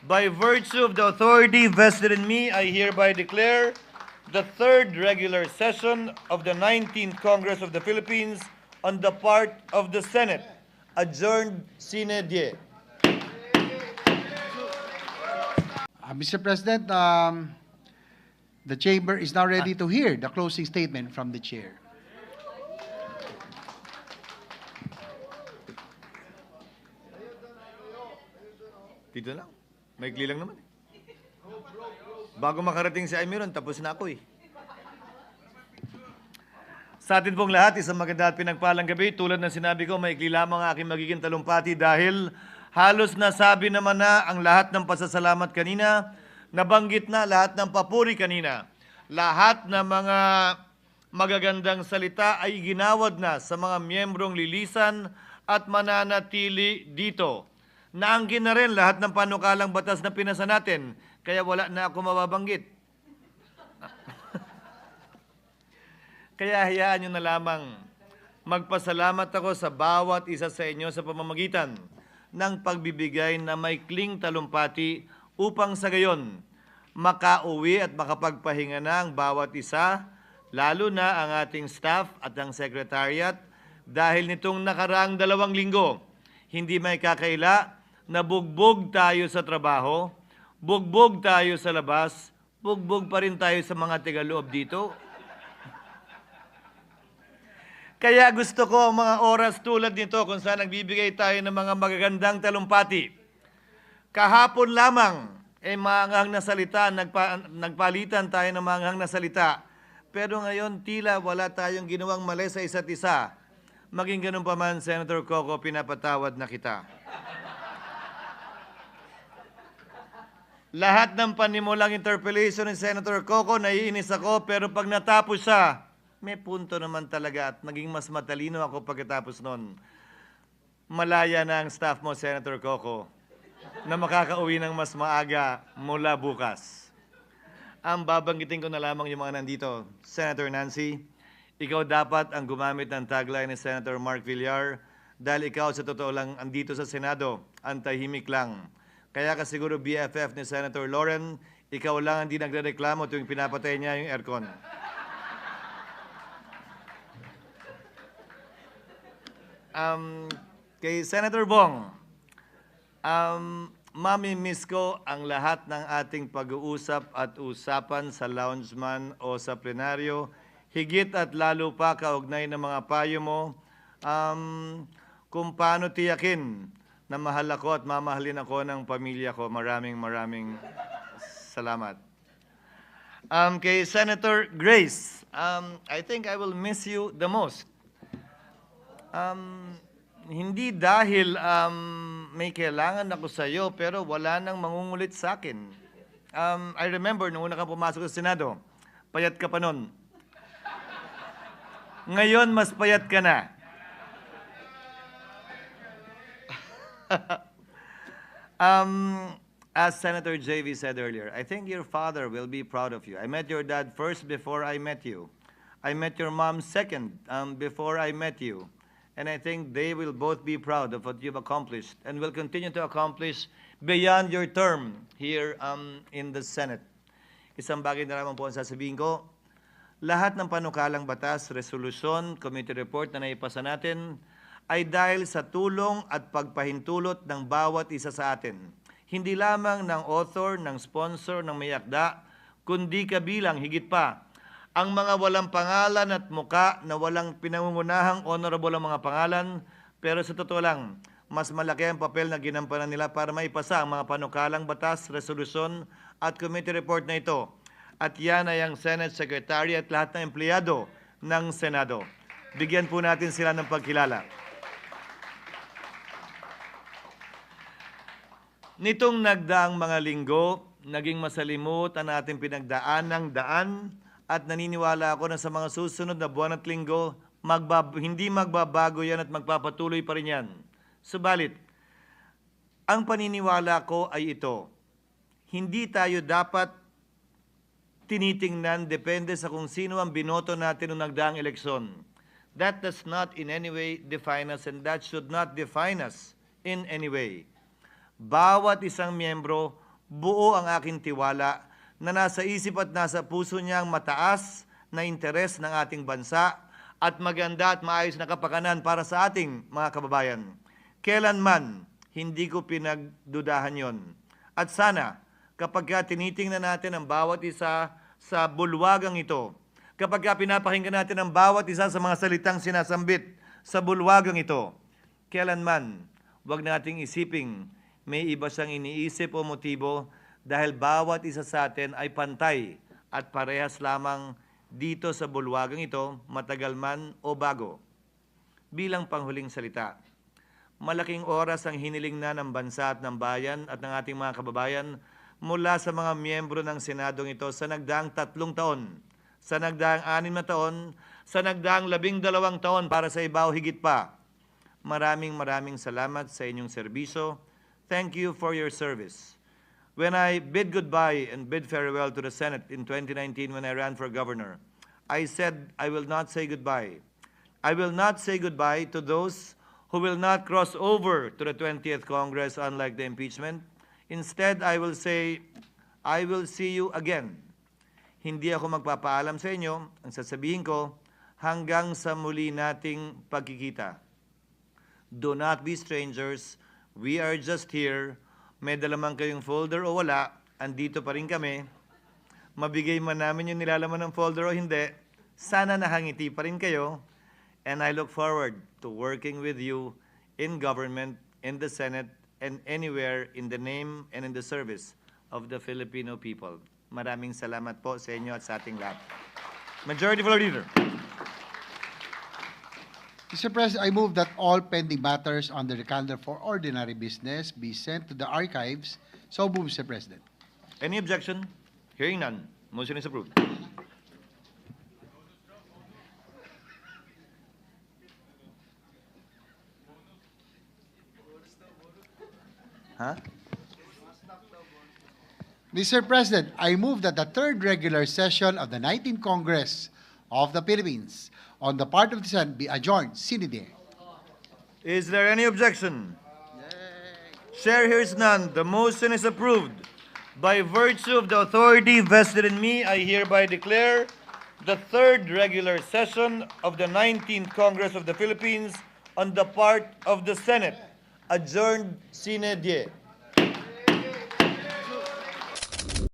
By virtue of the authority vested in me, I hereby declare the third regular session of the 19th Congress of the Philippines on the part of the Senate adjourned sine die. Mr. President, the chamber is now ready to hear the closing statement from the chair. Dito lang. Maikli lang naman. Bago makarating si Amiron, tapos na ako eh. Sa atin pong lahat, isang maganda at pinagpalang gabi. Tulad ng sinabi ko, maikli lamang ang aking magiging talumpati dahil halos nasabi naman na ang lahat ng pasasalamat kanina, nabanggit na lahat ng papuri kanina. Lahat ng mga magagandang salita ay ginawad na sa mga miyembrong lilisan at mananatili dito. Naangkin na rin lahat ng panukalang batas na pinasa natin, kaya wala na ako mababanggit. Kaya hayaan nyo na lamang magpasalamat ako sa bawat isa sa inyo sa pamamagitan ng pagbibigay na maikling talumpati upang sa gayon makauwi at makapagpahinga na ang bawat isa, lalo na ang ating staff at ang secretariat dahil nitong nakaraang 2 linggo, hindi may kakaila na bugbog tayo sa trabaho, bugbog tayo sa labas, bugbog pa rin tayo sa mga tigaloob dito. Kaya gusto ko ang mga oras tulad nito kung saan nagbibigay tayo ng mga magagandang talumpati. Kahapon lamang, maanghang na salita, nagpalitan tayo ng maanghang na salita. Pero ngayon, tila wala tayong ginawang mali sa isa't isa. Maging ganun pa man, Senator Coco, pinapatawad na kita. Lahat ng panimulang interpellation ni Senator Coco, naiinis ako, pero pag natapos siya, may punto naman talaga at naging mas matalino ako pagkatapos nun. Malaya na ang staff mo, Senator Coco, na makakauwi ng mas maaga mula bukas. Ang babanggitin ko na lamang yung mga nandito. Senator Nancy, ikaw dapat ang gumamit ng tagline ni Senator Mark Villar dahil ikaw sa totoo lang andito sa Senado, ang tahimik lang. Kaya ka siguro BFF ni Senator Lauren, ikaw lang hindi nagrereklamo tuwing pinapatay niya yung aircon. Kay Senator Bong, mami-miss ko ang lahat ng ating pag-uusap at usapan sa loungeman o sa plenaryo, higit at lalo pa kaugnay ng mga payo mo, kung paano tiyakin na mahal ako at mamahalin ako ng pamilya ko. Maraming salamat. Kay Senator Grace, I think I will miss you the most. Hindi dahil may kailangan ako sa iyo, pero wala nang mangungulit sa akin. I remember, nung una kang pumasok sa Senado, payat ka pa nun. Ngayon, mas payat ka na. As Senator JV said earlier, I think your father will be proud of you. I met your dad first before I met you. I met your mom second before I met you. And I think they will both be proud of what you've accomplished and will continue to accomplish beyond your term here in the Senate. Isang bagay na naman po ang sasabihin ko, lahat ng panukalang batas, resolusyon, committee report na naipasa natin ay dahil sa tulong at pagpahintulot ng bawat isa sa atin. Hindi lamang ng author, ng sponsor, ng may akda, kundi kabilang higit pa ang mga walang pangalan at muka na walang pinangungunahang honorable ang mga pangalan, pero sa totoo lang, mas malaki ang papel na ginampanan nila para maipasa ang mga panukalang batas, resolusyon at committee report na ito. At yan ay ang Senate Secretary at lahat ng empleyado ng Senado. Bigyan po natin sila ng pagkilala. Nitong nagdaang mga linggo, naging masalimuot ang ating pinagdaan ng daan at naniniwala ako na sa mga susunod na buwan at linggo, hindi magbabago yan at magpapatuloy pa rin yan. Subalit, ang paniniwala ko ay ito, hindi tayo dapat tinitingnan depende sa kung sino ang binoto natin noong nagdaang eleksyon. That does not in any way define us and that should not define us in any way. Bawat isang miyembro buo ang aking tiwala na nasa isip at nasa puso niya ang mataas na interes ng ating bansa at maganda at maayos na kapakanan para sa ating mga kababayan. Kailanman, hindi ko pinagdudahan yon. At sana, kapag tinitingnan natin ang bawat isa sa bulwagang ito, kapag pinapakinggan natin ang bawat isa sa mga salitang sinasambit sa bulwagang ito, kailanman, huwag nating isiping may iba siyang iniisip o motibo dahil bawat isa sa atin ay pantay at parehas lamang dito sa bulwagang ito, matagal man o bago. Bilang panghuling salita, malaking oras ang hiniling na ng bansa at ng bayan at ng ating mga kababayan mula sa mga miyembro ng Senadong ito sa nagdaang 3 taon, sa nagdaang 6 na taon, sa nagdaang 12 taon para sa iba o higit pa. Maraming salamat sa inyong serbisyo. Thank you for your service. When I bid goodbye and bid farewell to the Senate in 2019 when I ran for governor, I said I will not say goodbye. I will not say goodbye to those who will not cross over to the 20th Congress unlike the impeachment. Instead, I will say, I will see you again. Hindi ako magpapaalam sa inyo. Ang sasabihin ko, hanggang sa muli nating pagkikita. Do not be strangers. We are just here. May dala man kayong folder o wala, andito pa rin kami. Mabigay man namin yung nilalaman ng folder o hindi, sana nakangiti pa rin kayo. And I look forward to working with you in government, in the Senate, and anywhere in the name and in the service of the Filipino people. Maraming salamat po sa inyo at sa ating lahat. Majority Floor Leader. Mr. President, I move that all pending matters under the calendar for ordinary business be sent to the archives. So move, Mr. President. Any objection? Hearing none. Motion is approved. Huh? Mr. President, I move that the third regular session of the 19th Congress of the Philippines on the part of the Senate be adjourned sine die. Is there any objection? Chair hears none. The motion is approved. By virtue of the authority vested in me, I hereby declare the third regular session of the 19th Congress of the Philippines on the part of the Senate adjourned sine die.